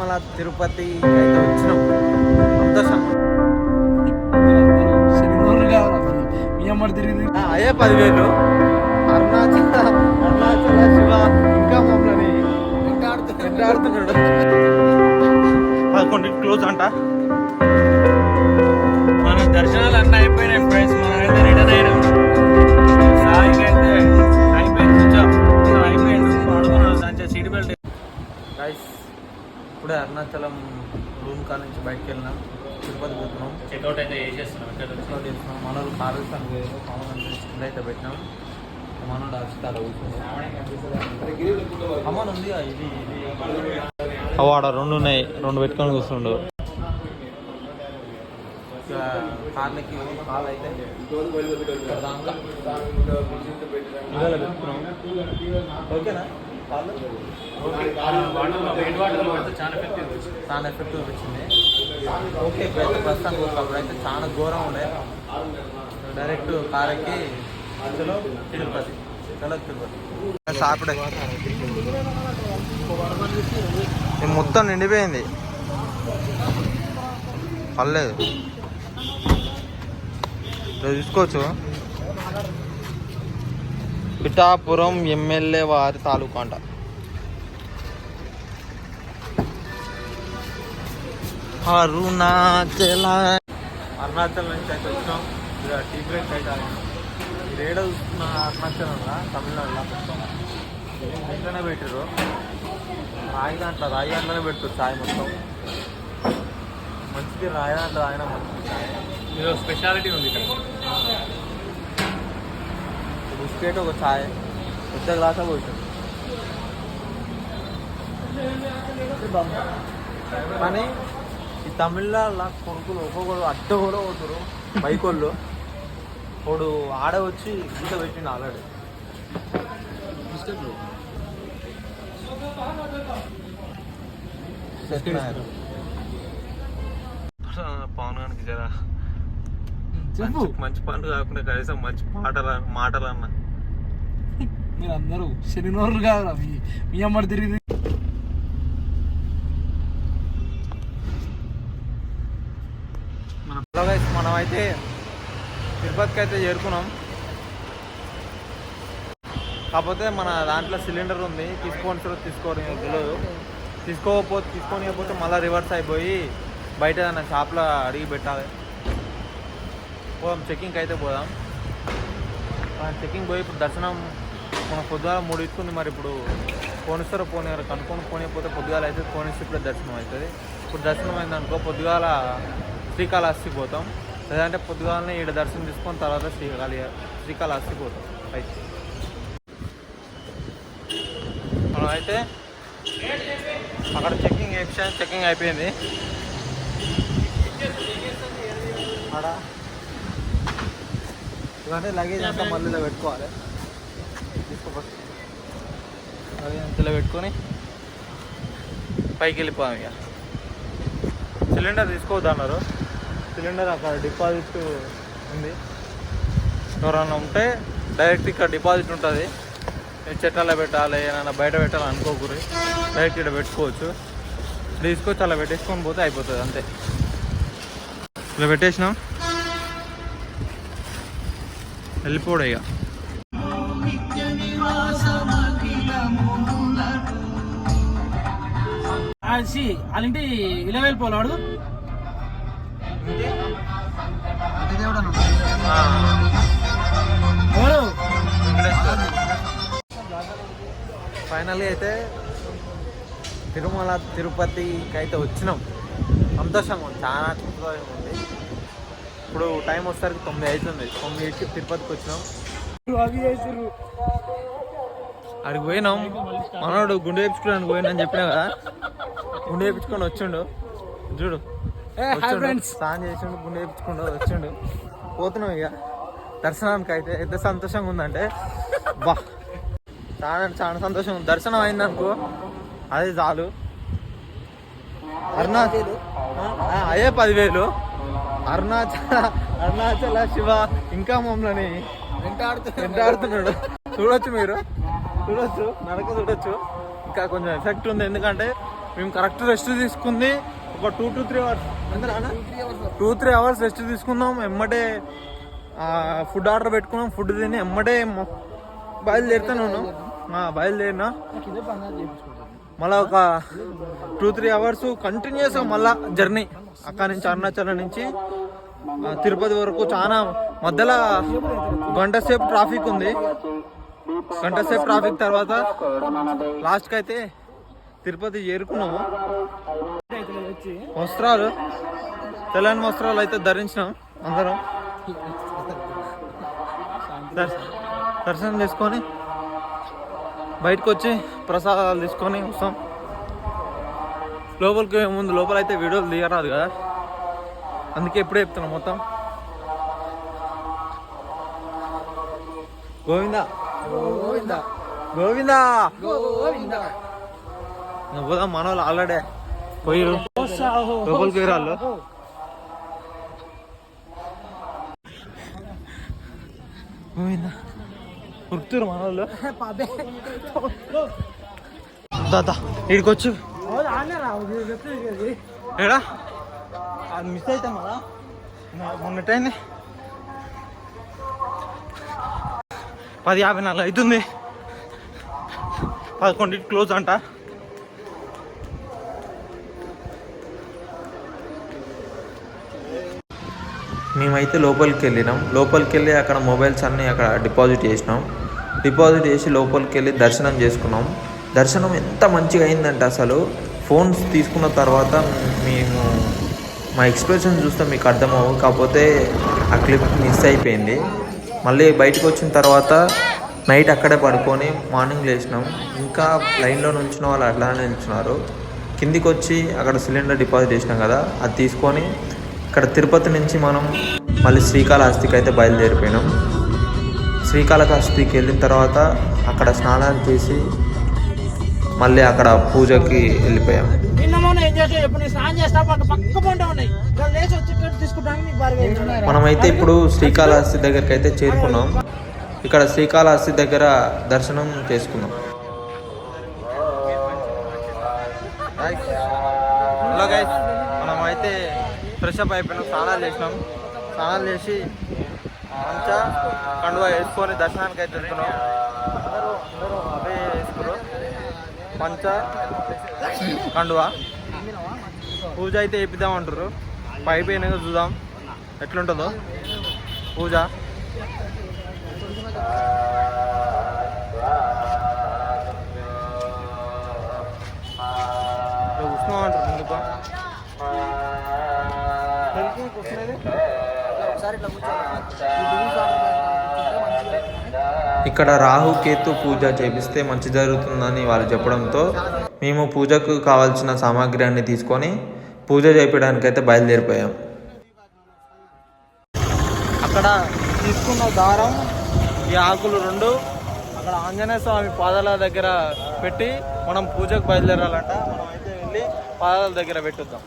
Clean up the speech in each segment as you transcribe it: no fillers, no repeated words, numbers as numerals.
తిరుమల తిరుపతి అయితే వచ్చినాం. సంతోషం. అయ్యే 10,000 అరుణాచల శివ ఇంకా మమ్మల్ని వెంటాడుతున్నాడు. 11 క్లోజ్ అంట. మన దర్శనాలు అన్నీ అయిపోయినాయి ఫ్రెండ్స్. మనం అయితే రిటర్న్ అయినాం. సాయికి అయితే అయిపోయింది, అయిపోయింది పడుకున్నాడు. దాని సీట్ బెల్ట్. గైస్ ఇప్పుడే అరుణాచలం రూమ్ కాడ నుంచి బయటకు వెళ్ళినాం. తిరుపతి పోతున్నాం. చెక్అవుట్ అయితే చేసేస్తున్నాం. చెక్అవుట్ చేస్తున్నాం. మనోళ్ళు కారుస్తాను కామన్ అయితే పెట్టినాం. మనోడు అక్షతాలు అమ్మన్ ఉంది. ఇది ఆడ 2 ఉన్నాయి. 2 పెట్టుకొని కూర్చుండు. కార్లకి కాల్ అయితే పెట్టుకున్నాం. ఓకేనా? చాలా ఎఫెక్టివ్ వచ్చింది. ఓకే ఇప్పుడైతే ప్రస్తుతానికి అప్పుడైతే చాలా ఘోరం ఉండే. డైరెక్ట్ కార్ ఎక్కి చలో తిరుపతి. సాపిడే మొత్తం నిండిపోయింది. పర్లేదు చూసుకోవచ్చు. పిఠాపురం ఎమ్మెల్యే వారి తాలూకా అంట. అరుణాచల్ నుంచి అయితే వచ్చినాం. టీ బ్రేక్ అయితే ఈ రేడ చూస్తున్న అరుణాచలంలో తమిళనాడులో మొత్తం ఇంట్లోనే పెట్టారు. రాయి దాంట్లోనే పెడతారు చాయ్ మొత్తం. మంచిది రాయి దాంట్లో ఆయన మంచిది చాయ్. మీరు స్పెషాలిటీ ఉంది ఇక్కడ. బిస్కెట్ ఒక చాయ్ పెద్ద గ్లాసా పోతుంది. కానీ ఈ తమిళనాడులో కొడుకులు ఒక్కొక్కరు అడ్డ కూడా పోతారు. బైక్ వాళ్ళు వాడు ఆడ వచ్చి గీత పెట్టిండు ఆల్రెడీ. పవన్ గారికి జరా మంచి పనులు కాకుండా కనీసం మంచి మాటలు అన్న. మీరు అందరూ శనివారులు కాదు మీ అమ్మడి తిరిగి. మనం అయితే తిరుపతికి అయితే చేరుకున్నాం. కాకపోతే మన దాంట్లో సిలిండర్ ఉంది. తెలియదు. తీసుకోకపోతే మళ్ళీ రివర్స్ అయిపోయి బయట షాప్లో అడిగి పెట్టాలి. పోదాం చెక్కింగ్కి అయితే పోదాం. చెక్కింగ్ పోయి ఇప్పుడు దర్శనం మన పొద్దుగాల 3 ఇచ్చుకుంది. మరి ఇప్పుడు పోనిస్తారో పోనీయారు కనుక్కొని పోనీయకపోతే పొద్దుగాల అయితే పోనిస్తే ఇప్పుడే దర్శనం అవుతుంది. ఇప్పుడు దర్శనం అయిందనుకో పొద్దుగాల శ్రీకాళహస్తికి పోతాం. లేదంటే పొద్దుగాలనే ఈడ దర్శనం తీసుకొని తర్వాత శ్రీకాళహస్తికి పోతాం. అయితే మనం అయితే అక్కడ చెక్కింగ్ అయిపోయింది. అక్కడ ఇవన్నీ లగేజ్ అంతా మళ్ళీ ఇలా పెట్టుకోవాలి. లగేజ్ అంతా ఇలా పెట్టుకొని పైకి వెళ్ళిపోదాం. ఇక సిలిండర్ తీసుకోవద్దు అన్నారు. సిలిండర్ అక్కడ డిపాజిట్ ఉంది. ఎవరన్నా ఉంటే డైరెక్ట్ ఇక్కడ డిపాజిట్ ఉంటుంది. చెట్లలో పెట్టాలి ఏమైనా బయట పెట్టాలి అనుకోకూరి. డైరెక్ట్ ఇక్కడ పెట్టుకోవచ్చు. తీసుకొచ్చి అలా పెట్టేసుకొని పోతే అయిపోతుంది అంతే. ఇలా పెట్టేసినాం వెళ్ళిపోడు. ఇక అలాంటి ఇలా వెళ్ళిపోవాడు. ఫైనల్లీ అయితే తిరుమల తిరుపతికి అయితే వచ్చినాం. సంతోషంగా ఉంది, చాలా సంతోషంగా ఉంది. ఇప్పుడు టైం వచ్చేసరికి 9 అవుతుంది. 9కి తిరుపతికి వచ్చినాం. అక్కడికి పోయినాం. మనోడు గుండె వేయించుకోవడానికి పోయినని చెప్పినా కదా. గుండె వేయించుకొని వచ్చిండు. చూడు స్నానం చేసిండు, గుండె వేయించుకుంటూ వచ్చిండు. పోతున్నాం ఇక దర్శనానికి. అయితే సంతోషంగా ఉందంటే బా చాలా సంతోషం ఉంది. దర్శనం అయిందనుకో అదే చాలు. అయ్యే 10,000 అరుణాచల శివ ఇంకా మమ్మల్ని వెంటాడుతున్నాడు. చూడొచ్చు, మీరు చూడొచ్చు, నడక చూడొచ్చు. ఇంకా కొంచెం ఎఫెక్ట్ ఉంది. ఎందుకంటే మేము కరెక్ట్ రెస్ట్ తీసుకుంది ఒక 2 to 3 అవర్స్. 2-3 అవర్స్ రెస్ట్ తీసుకుందాం. ఎమ్మటే ఫుడ్ ఆర్డర్ పెట్టుకున్నాం. ఫుడ్ తిని ఎమ్మటే బయలుదేరుతూనే ఉన్నాం. బయలుదేరినా మళ్ళీ ఒక 2-3 అవర్స్ కంటిన్యూస్గా మళ్ళా జర్నీ అక్కడి నుంచి అరుణాచలం నుంచి తిరుపతి వరకు. చాలా మధ్యలో గంట సేపు ట్రాఫిక్ ఉంది. గంట సేపు ట్రాఫిక్ తర్వాత లాస్ట్కి అయితే తిరుపతి చేరుకున్నాము. వస్త్రాలు తెలంగాణ వస్త్రాలు అయితే ధరించినాం అందరం. దర్శనం చేసుకొని బయటకు వచ్చి ప్రసాదాలు తీసుకొని వస్తాం. లోపలికి ముందు లోపల అయితే వీడియోలు తీయరాదు కదా, అందుకే ఎప్పుడే చెప్తున్నాం మొత్తం. గోవిందా గోవిందా గోవిందా గోవిందా. పోదాం మన వాళ్ళు ఆల్రెడీ పోయి లోపలికి పోయిరాళ్ళు. గోవిందా ఉరుకుతారు మన వాళ్ళు. దాదా ఇక్కడికి వచ్చు ఏడా అది మిస్ అవుతాం కదా మొన్నటైంది. 10:54 అవుతుంది. 11 క్లోజ్ అంట. మేమైతే లోపలికి వెళ్ళినాం. లోపలికి వెళ్ళి అక్కడ మొబైల్స్ అన్నీ అక్కడ డిపాజిట్ చేసినాం. డిపాజిట్ చేసి లోపలికి వెళ్ళి దర్శనం చేసుకున్నాం. దర్శనం ఎంత మంచిగా అయిందంటే అసలు ఫోన్స్ తీసుకున్న తర్వాత మేము మా ఎక్స్ప్రెషన్ చూస్తే మీకు అర్థమవు. కాకపోతే ఆ క్లిప్ మిస్ అయిపోయింది. మళ్ళీ బయటకు వచ్చిన తర్వాత నైట్ అక్కడే పడుకొని మార్నింగ్ లేచినాం. ఇంకా లైన్లో నుంచిన వాళ్ళు అట్లానే నిల్చున్నారు. కిందికి వచ్చి అక్కడ సిలిండర్ డిపాజిట్ చేసినాం కదా, అది తీసుకొని ఇక్కడ తిరుపతి నుంచి మనం మళ్ళీ శ్రీకాళహస్తికి అయితే బయలుదేరిపోయినాం. శ్రీకాళహస్తికి వెళ్ళిన తర్వాత అక్కడ స్నానాలు చేసి మళ్ళీ అక్కడ పూజకి వెళ్ళిపోయాం. మనమైతే ఇప్పుడు శ్రీకాళహస్తి దగ్గరికి అయితే చేరుకున్నాం. ఇక్కడ శ్రీకాళహస్తి దగ్గర దర్శనం చేసుకున్నాం. హలో గైస్, మనమైతే ఫ్రెష్ అప్ అయిపోయినాం. స్నానాలు చేసినాం. స్నానాలు చేసి మంచిగా కండువా వేసుకొని దర్శనానికి అయితే వెళ్తున్నాం. అందరూ అవే వేసుకున్నారు. పంచ కండువా పూజ అయితే వేపిద్దామంటారు. పైపోయినాక చూద్దాం ఎట్లుంటుందో పూజ. ఉష్ణం అంటారు ముందుకు. ఇక్కడ రాహుకేతు పూజ చేపిస్తే మంచి జరుగుతుందని వాళ్ళు చెప్పడంతో మేము పూజకు కావాల్సిన సామాగ్రి అన్ని తీసుకొని పూజ చేయించడానికి అయితే బయలుదేరిపోయాం. అక్కడ తీసుకున్న దారం, ఈ ఆకులు 2 అక్కడ ఆంజనేయ స్వామి పాదాల దగ్గర పెట్టి మనం పూజకు బయలుదేరాలంట. మనం అయితే వెళ్ళి పాదాల దగ్గర పెట్టుద్దాం.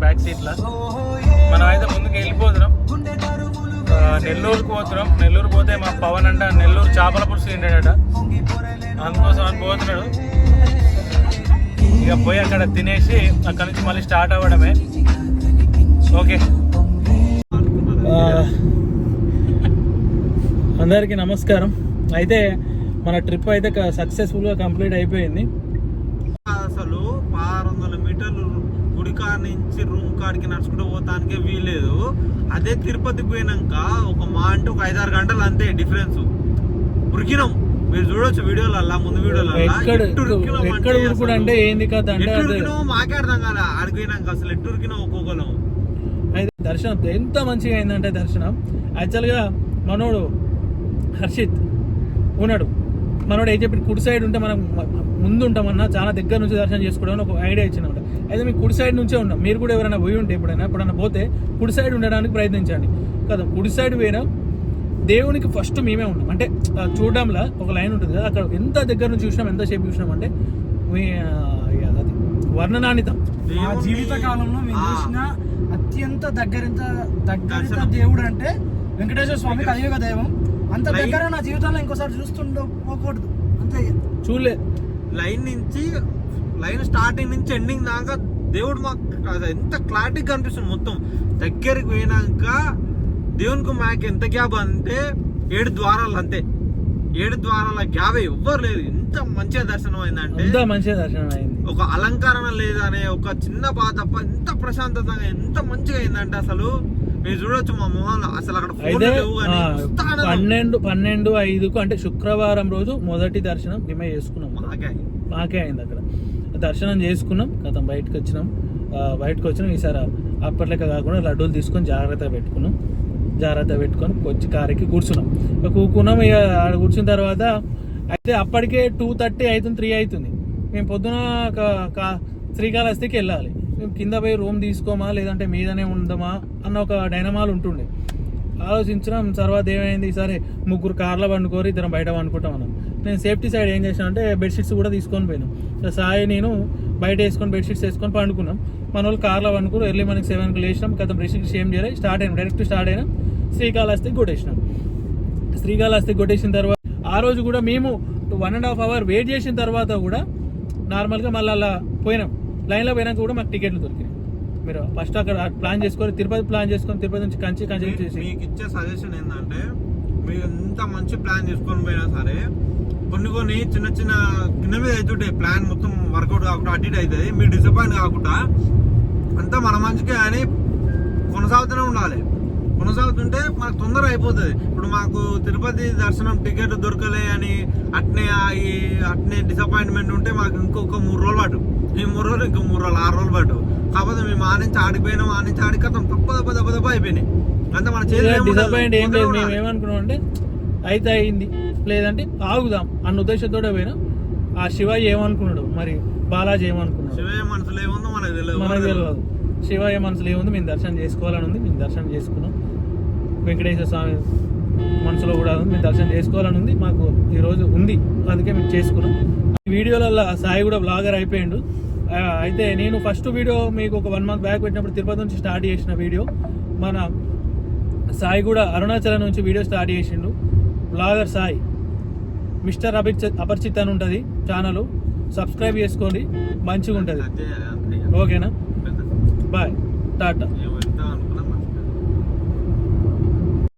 బ్యాక్ సీట్లో మనం అయితే ముందుకు వెళ్ళిపోతున్నాం. నెల్లూరుకు పోతున్నాం. నెల్లూరు పోతే మా పవన్ అంట నెల్లూరు చేపల పులుసు తింటాడట, అందుకోసం అని పోతున్నాడు. ఇక పోయి అక్కడ తినేసి అక్కడ నుంచి మళ్ళీ స్టార్ట్ అవ్వడమే. ఓకే, అందరికీ నమస్కారం. అయితే మన ట్రిప్ అయితే సక్సెస్ఫుల్గా కంప్లీట్ అయిపోయింది. అసలు 600 మీటర్లు గుడికా నుంచి రూమ్ కాడికి నడుచుకుంటూ పోతానికే వీల్లేదు. అదే తిరుపతికి పోయినాక ఒక మా అంటే ఒక 5-6 గంటలు అంతే డిఫరెన్స్. ఉరికినాం, మీరు చూడొచ్చు వీడియోలల్లా, ముందు వీడియోలల్లా. మాకే అర్థం కదా అడిగినాక అసలు ఎట్టు ఉరికినాం ఒక్కొక్కరు. అయితే దర్శనం ఎంత మంచిగా అయిందంటే దర్శనం యాక్చువల్గా మనోడు హర్షిత్ ఉన్నాడు. మనోడు ఏం చెప్పి కుడి సైడ్ ఉంటే మనం ముందు ఉంటామన్నా చాలా దగ్గర నుంచి దర్శనం చేసుకోవడం ఒక ఐడియా ఇచ్చినమాట. అయితే మీకు కుడి సైడ్ నుంచే ఉన్నాం. మీరు కూడా ఎవరైనా పోయి ఉంటే ఎప్పుడైనా పోతే కుడి సైడ్ ఉండడానికి ప్రయత్నించండి కదా. కుడి సైడ్ పోయినా దేవునికి ఫస్ట్ మేమే ఉన్నాం. అంటే చూడడంలో ఒక లైన్ ఉంటుంది కదా, అక్కడ ఎంత దగ్గర నుంచి చూసినాం, ఎంతసేపు చూసినాం అంటే అది వర్ణనానితం. మా జీవిత కాలంలో మేము చూసిన అత్యంత దగ్గర దేవుడు అంటే వెంకటేశ్వర స్వామి కలియుగ దైవం. అంత దగ్గర నా జీవితంలో ఇంకోసారి చూస్తుండకూడదు అంతే. చూడలే లైన్ స్టార్టింగ్ నుంచి ఎండింగ్ దాకా దేవుడు మాకు ఎంత క్లారిటీ కనిపిస్తుంది. మొత్తం దగ్గరికి పోయినాక దేవునికి మాకు ఎంత గ్యాప్ అంటే 7 ద్వారాలు అంతే. 7 ద్వారాల గ్యాప్ ఎవ్వరు లేదు. ఎంత మంచిగా దర్శనం అయిందంటే మంచిగా దర్శనం అయింది. ఒక అలంకరణ లేదనే ఒక చిన్న బాధ తప్ప ఎంత ప్రశాంతత ఎంత మంచిగా అయిందంటే అసలు మీరు చూడొచ్చు మా మొహాలు అసలు అక్కడ అయితే 12:05 అంటే శుక్రవారం రోజు మొదటి దర్శనం మేమే చేసుకున్నాం. మాకే అయింది అక్కడ దర్శనం చేసుకున్నాం. గతం బయటకు వచ్చినాం. ఈసారి అప్పట్లెక్క కాకుండా లడ్డూలు తీసుకొని జాగ్రత్తగా పెట్టుకొని వచ్చి కారెక్కి కూర్చున్నాం. ఇక ఆడ కూర్చున్న తర్వాత అయితే అప్పటికే 2:30 అవుతుంది, 3 అవుతుంది. మేము పొద్దున శ్రీకాళహస్తికి వెళ్ళాలి. మేము కింద పోయి రూమ్ తీసుకోమా లేదంటే మీదనే ఉందామా అన్న ఒక డైనమాల్ ఉంటుండే. ఆలోచించడం తర్వాత ఏమైంది, సరే 3 కార్లో పండుకోరు, 2 బయట పండుకుంటాం అన్నాం. నేను సేఫ్టీ సైడ్ ఏం చేశాను అంటే బెడ్షీట్స్ కూడా తీసుకొని పోయినాం. సాయి నేను బయట వేసుకొని బెడ్షీట్స్ వేసుకొని పండుకున్నాం. మన వాళ్ళు కార్లో పండుకుని ఎర్లీ మార్నింగ్ 7కి లేచినాం. గతం రిషికి ఏం చేయాలి డైరెక్ట్ స్టార్ట్ అయినాం. శ్రీకాళహస్తికి కొట్టేసిన తర్వాత ఆ రోజు కూడా మేము 1.5 hour వెయిట్ చేసిన తర్వాత కూడా నార్మల్గా మళ్ళీ అలా పోయినాం. లైన్లో పోయినాక కూడా మాకు టికెట్లు దొరికినాయి. మీరు ఫస్ట్ అక్కడ ప్లాన్ చేసుకొని తిరుపతి నుంచి కంచి చేసి మీకు ఇచ్చే సజెషన్ ఏంటంటే మీరు ఎంత మంచి ప్లాన్ చేసుకొని పోయినా సరే కొన్ని చిన్న కింద మీద అవుతుంటే ప్లాన్ మొత్తం వర్కౌట్ కాకుండా అటు ఇటు అవుతుంది. మీరు డిసప్పాయింట్ కాకుండా అంతా మన మంచికే అని కొనసాగుతూనే ఉండాలి. కొనసాగుతుంటే మనకు తొందర అయిపోతుంది. ఇప్పుడు మాకు తిరుపతి దర్శనం టికెట్ దొరకలే అని అట్నే డిసప్పాయింట్మెంట్ ఉంటే మాకు ఇంకొక 3 రోజులు పాటు, ఈ 3 రోజులు ఇంకో 3 రోజులు 6 రోజులు పాటు. కాకపోతే మేము ఆడించి ఆడిపోయినాం, ఆడికతం దెబ్బ అయిపోయినాయి. అంతా మన డిసప్పాయింట్ ఏం లేదు. మేము ఏమనుకున్నాం అంటే అయితే అయింది, లేదంటే ఆగుదాం అన్న ఉద్దేశంతో పోయినా. ఆ శివయ్య ఏమనుకున్నాడు మరి, బాలాజీ ఏమనుకున్నాడు, శివయ్య మనసులో ఏముందో మనకు తెలియదు. శివయ్య మనసులో ఏముంది, మేము దర్శనం చేసుకోవాలని ఉంది. మేము దర్శనం చేసుకున్నాం. వెంకటేశ్వర స్వామి మనసులో కూడా ఉంది, మేము దర్శనం చేసుకోవాలని ఉంది. మాకు ఈరోజు ఉంది, అందుకే మేము చేసుకున్నాం. ఈ వీడియోలలో సాయి కూడా బ్లాగర్ అయిపోయిండు. అయితే నేను ఫస్ట్ వీడియో మీకు ఒక 1 month బ్యాక్ పెట్టినప్పుడు తిరుపతి నుంచి స్టార్ట్ చేసిన వీడియో, మన సాయి కూడా అరుణాచలం నుంచి వీడియో స్టార్ట్ చేసిండు. బ్లాగర్ సాయి మిస్టర్ అపరిచిత్ అని ఉంటుంది ఛానల్, సబ్స్క్రైబ్ చేసుకోండి, మంచిగా ఉంటుంది. ఓకేనా, బాయ్, టాటా.